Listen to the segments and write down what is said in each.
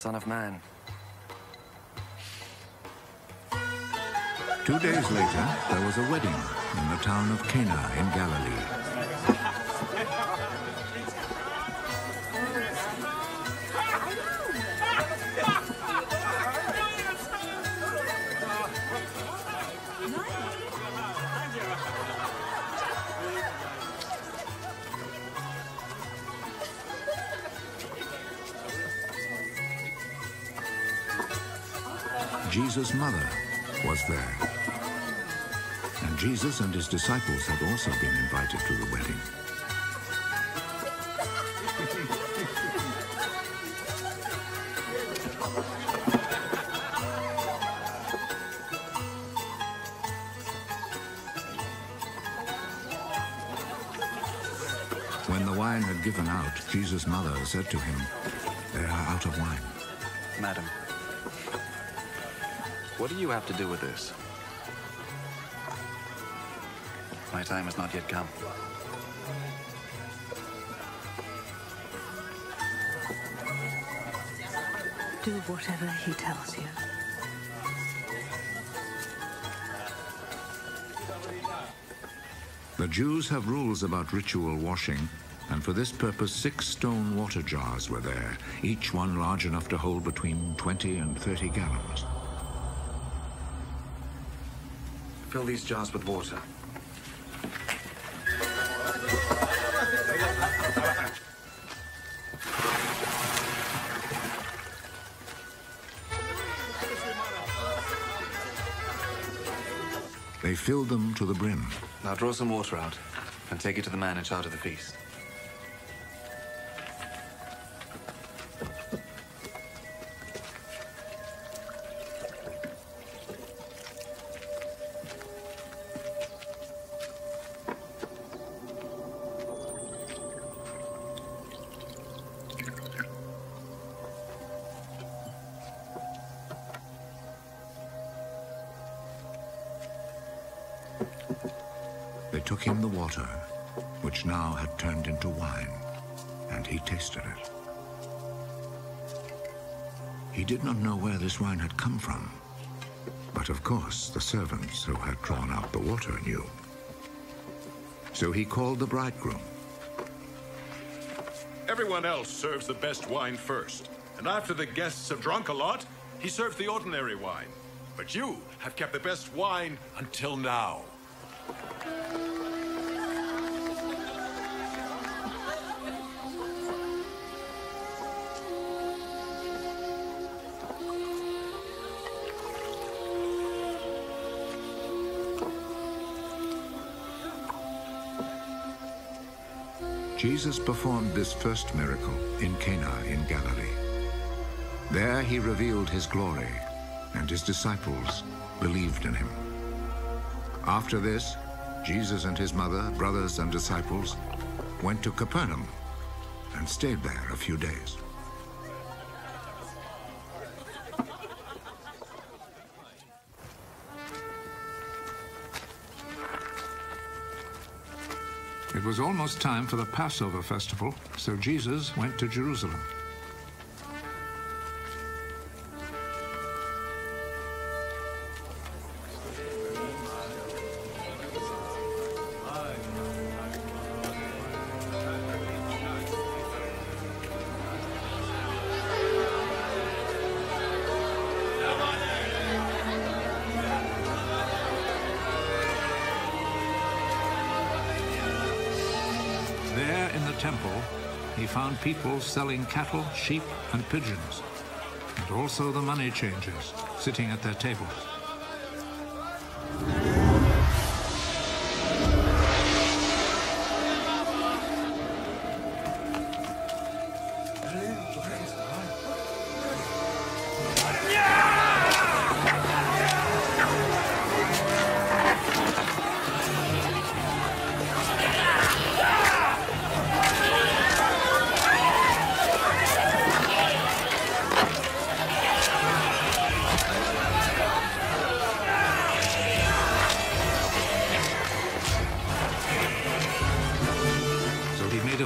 Son of Man. 2 days later, there was a wedding in the town of Cana in Galilee. Jesus' mother was there. And Jesus and his disciples had also been invited to the wedding. When the wine had given out, Jesus' mother said to him, "They are out of wine." Madam, what do you have to do with this? My time has not yet come. Do whatever he tells you. The Jews have rules about ritual washing, and for this purpose 6 stone water jars were there, each one large enough to hold between 20 and 30 gallons. Fill these jars with water. They filled them to the brim. Now draw some water out and take it to the man in charge of the feast. They took him the water, which now had turned into wine, and he tasted it. He did not know where this wine had come from, but of course the servants who had drawn out the water knew. So he called the bridegroom. Everyone else serves the best wine first, and after the guests have drunk a lot, he serves the ordinary wine. But you have kept the best wine until now. Jesus performed this first miracle in Cana in Galilee. There he revealed his glory, and his disciples believed in him. After this, Jesus and his mother, brothers, and disciples went to Capernaum and stayed there a few days. It was almost time for the Passover festival, so Jesus went to Jerusalem. There in the temple, he found people selling cattle, sheep, and pigeons, and also the money changers sitting at their tables.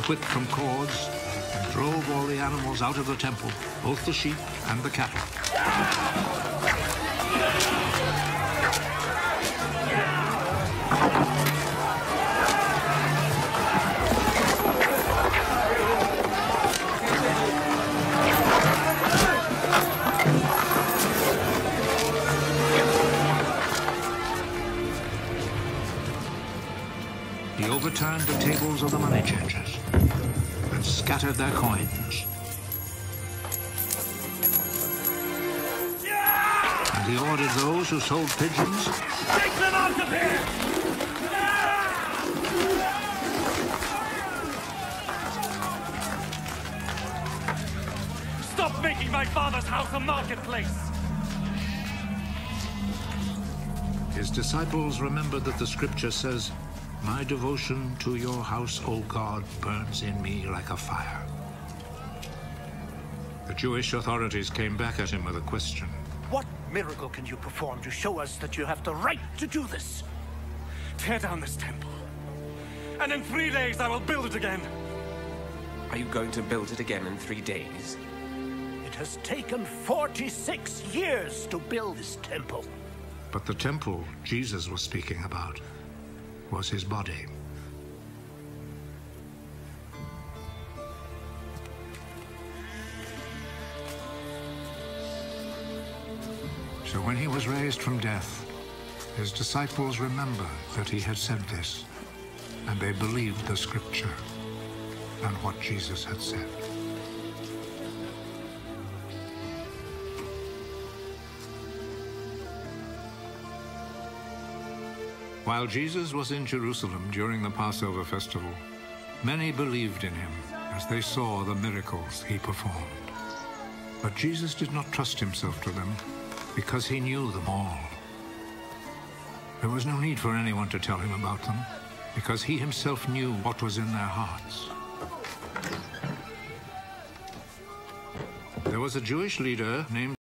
Whip from cords and drove all the animals out of the temple, both the sheep and the cattle. He overturned the tables of the money changers and scattered their coins. And he ordered those who sold pigeons, Take them out of here! Stop making my father's house a marketplace! His disciples remembered that the scripture says, "My devotion to your house, O God, burns in me like a fire." The Jewish authorities came back at him with a question. What miracle can you perform to show us that you have the right to do this? Tear down this temple, and in 3 days I will build it again. Are you going to build it again in 3 days? It has taken 46 years to build this temple. But the temple Jesus was speaking about was his body. So when he was raised from death, his disciples remembered that he had said this, and they believed the scripture and what Jesus had said. While Jesus was in Jerusalem during the Passover festival, many believed in him as they saw the miracles he performed. But Jesus did not trust himself to them because he knew them all. There was no need for anyone to tell him about them because he himself knew what was in their hearts. There was a Jewish leader named